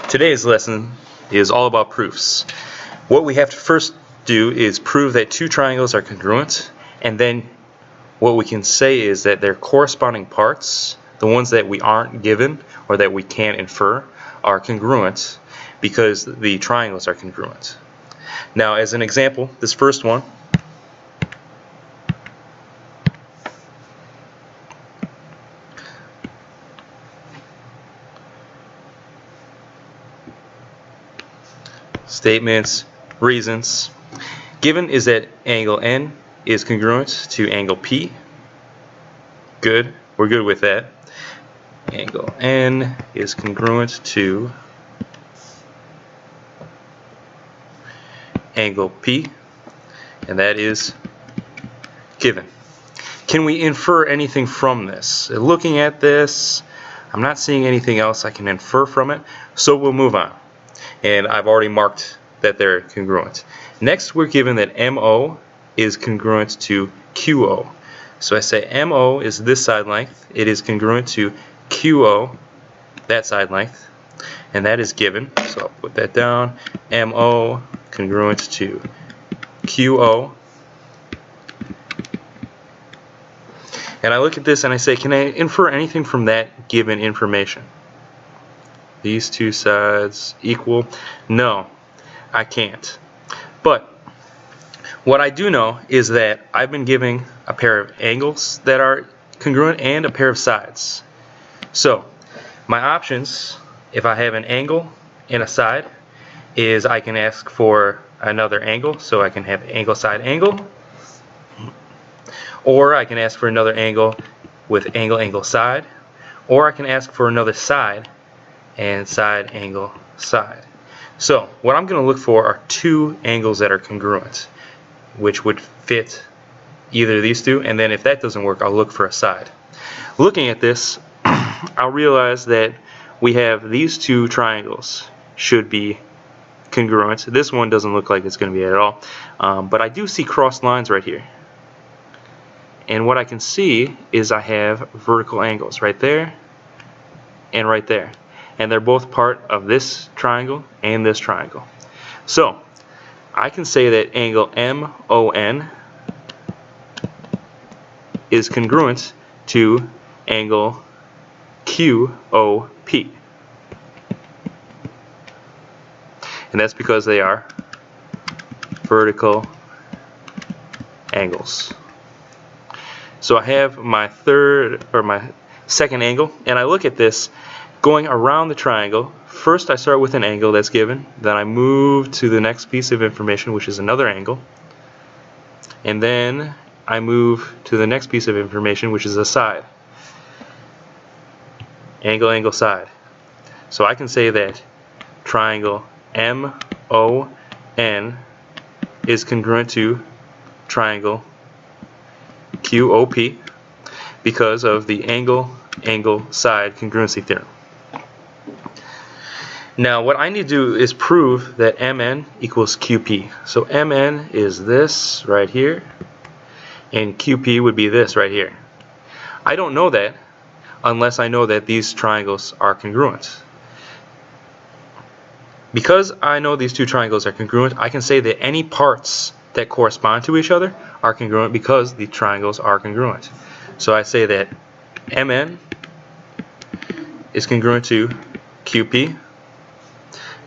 Today's lesson is all about proofs. What we have to first do is prove that two triangles are congruent, and then what we can say is that their corresponding parts, the ones that we aren't given or that we can't infer, are congruent because the triangles are congruent. Now, as an example, this first one, statements, reasons. Given is that angle N is congruent to angle P. Good. We're good with that. Angle N is congruent to angle P, and that is given. Can we infer anything from this? Looking at this, I'm not seeing anything else I can infer from it, so we'll move on. And I've already marked that they're congruent. Next, we're given that MO is congruent to QO. So I say MO is this side length. It is congruent to QO, that side length. And that is given. So I'll put that down. MO congruent to QO. And I look at this and I say, can I infer anything from that given information? These two sides equal? No, I can't. But what I do know is that I've been giving a pair of angles that are congruent and a pair of sides. So my options, if I have an angle and a side, is I can ask for another angle, so I can have angle side angle, or I can ask for another angle with angle angle side, or I can ask for another side and side angle side. So what I'm going to look for are two angles that are congruent, which would fit either of these two, and then if that doesn't work, I'll look for a side. Looking at this, I'll realize that we have these two triangles should be congruent. This one doesn't look like it's going to be at all, but I do see crossed lines right here. And what I can see is I have vertical angles right there and right there. And they're both part of this triangle and this triangle. So I can say that angle MON is congruent to angle QOP. And that's because they are vertical angles. So I have my second angle, and I look at this going around the triangle. First I start with an angle that's given, then I move to the next piece of information, which is another angle, and then I move to the next piece of information, which is a side. Angle, angle, side. So I can say that triangle MON is congruent to triangle QOP because of the angle, angle, side congruency theorem. Now what I need to do is prove that MN equals QP. So MN is this right here, and QP would be this right here. I don't know that unless I know that these triangles are congruent. Because I know these two triangles are congruent, I can say that any parts that correspond to each other are congruent because the triangles are congruent. So I say that MN is congruent to QP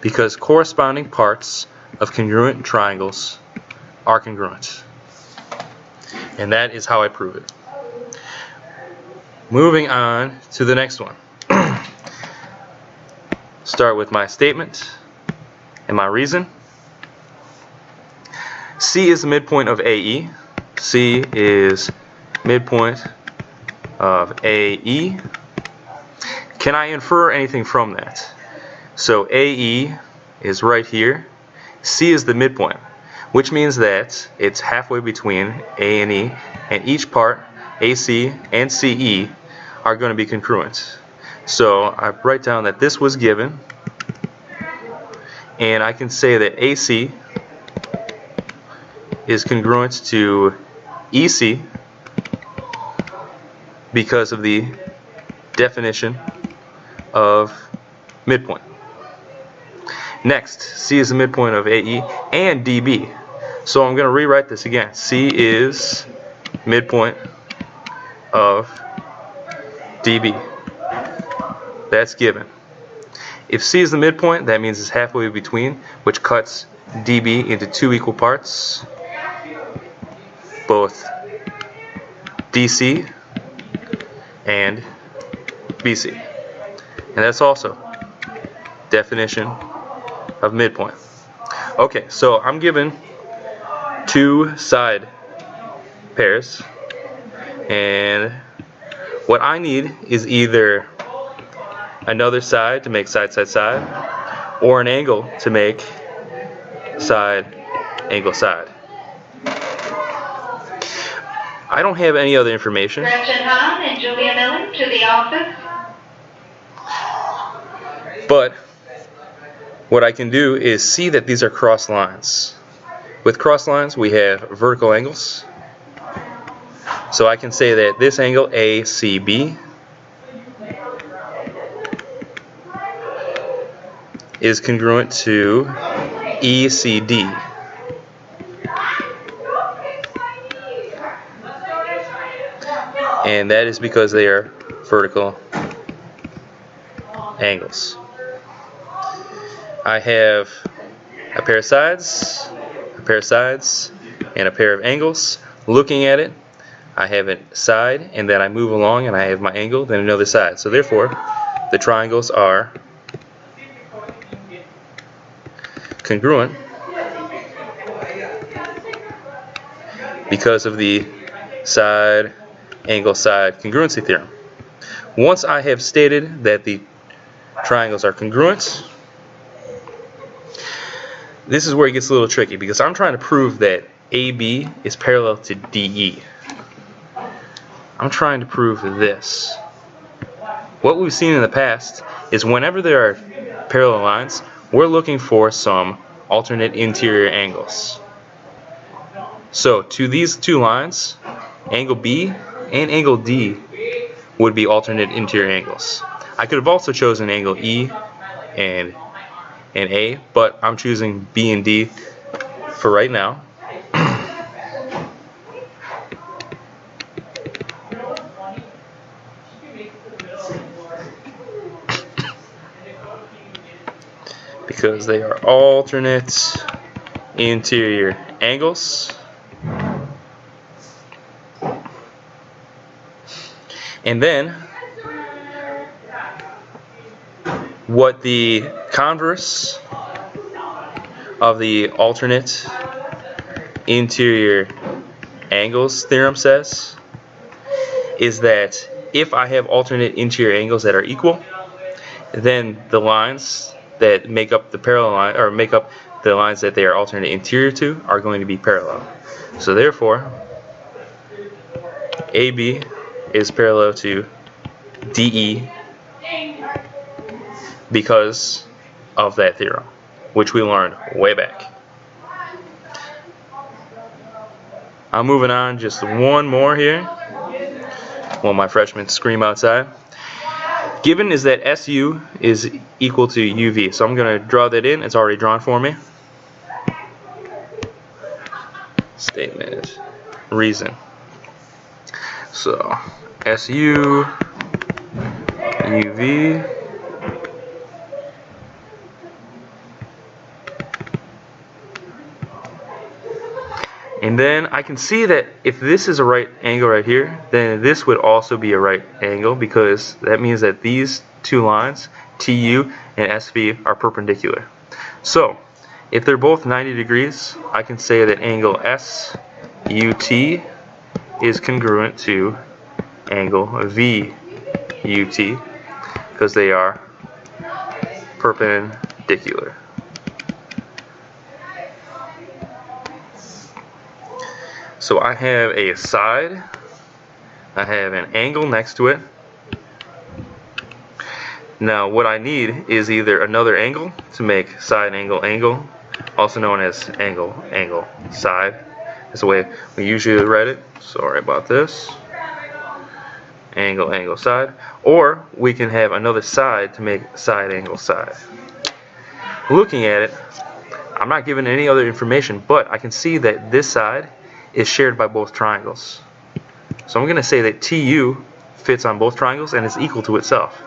because corresponding parts of congruent triangles are congruent. And that is how I prove it. Moving on to the next one. Start with my statement and my reason. C is the midpoint of AE. C is midpoint of AE. Can I infer anything from that? So AE is right here. C is the midpoint, which means that it's halfway between A and E, and each part, AC and CE, are going to be congruent. So I write down that this was given, and I can say that AC is congruent to EC because of the definition of midpoint. Next, C is the midpoint of AE and DB. So I'm going to rewrite this again. C is midpoint of DB. That's given. If C is the midpoint, that means it's halfway between, which cuts DB into two equal parts, both DC and BC. And that's also definition of midpoint. Okay, so I'm given two side pairs, and what I need is either another side to make side, side, side, or an angle to make side, angle, side. I don't have any other information. Gretchen Hahn and Julia Miller to the office. But what I can do is see that these are cross lines. With cross lines, we have vertical angles. So I can say that this angle ACB is congruent to ECD. And that is because they are vertical angles. I have a pair of sides, and a pair of angles. Looking at it, I have a side, and then I move along and I have my angle, then another side. So therefore, the triangles are congruent because of the side, angle, side congruency theorem. Once I have stated that the triangles are congruent, this is where it gets a little tricky, because I'm trying to prove that AB is parallel to DE. I'm trying to prove this. What we've seen in the past is whenever there are parallel lines, we're looking for some alternate interior angles. So to these two lines, angle B and angle D would be alternate interior angles. I could have also chosen angle E and A, but I'm choosing B and D for right now. Because they are alternate interior angles. And then what the converse of the alternate interior angles theorem says is that if I have alternate interior angles that are equal, then the lines that make up the parallel line, or make up the lines that they are alternate interior to, are going to be parallel. So therefore, AB is parallel to DE because of that theorem, which we learned way back. I'm moving on just one more here while my freshmen scream outside. Given is that SU is equal to UV. So I'm going to draw that in. It's already drawn for me. Statement. Reason. So SU UV and then I can see that if this is a right angle right here, then this would also be a right angle, because that means that these two lines, TU and SV, are perpendicular. So if they're both 90 degrees, I can say that angle SUT is congruent to angle VUT because they are perpendicular. So I have a side, I have an angle next to it. Now what I need is either another angle to make side, angle, angle, also known as angle, angle, side. That's the way we usually write it. Sorry about this. Angle, angle, side. Or we can have another side to make side, angle, side. looking at it, I'm not given any other information, but I can see that this side is shared by both triangles. So I'm going to say that TU fits on both triangles and is equal to itself.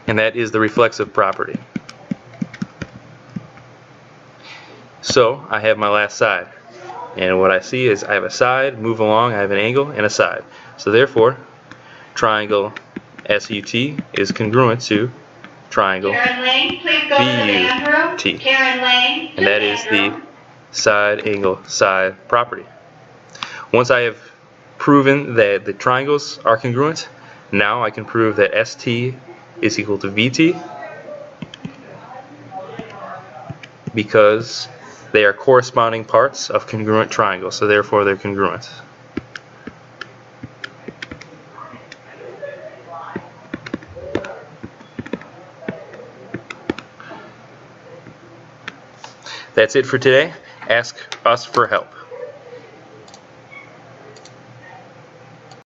And that is the reflexive property. So I have my last side. And what I see is I have a side, move along, I have an angle, and a side. So therefore, triangle SUT is congruent to triangle Karen Lane, please go to the band room. BUT. Karen Lane, And that is the side angle side property. Once I have proven that the triangles are congruent, now I can prove that ST is equal to VT because they are corresponding parts of congruent triangles, so therefore they're congruent. That's it for today. Ask us for help.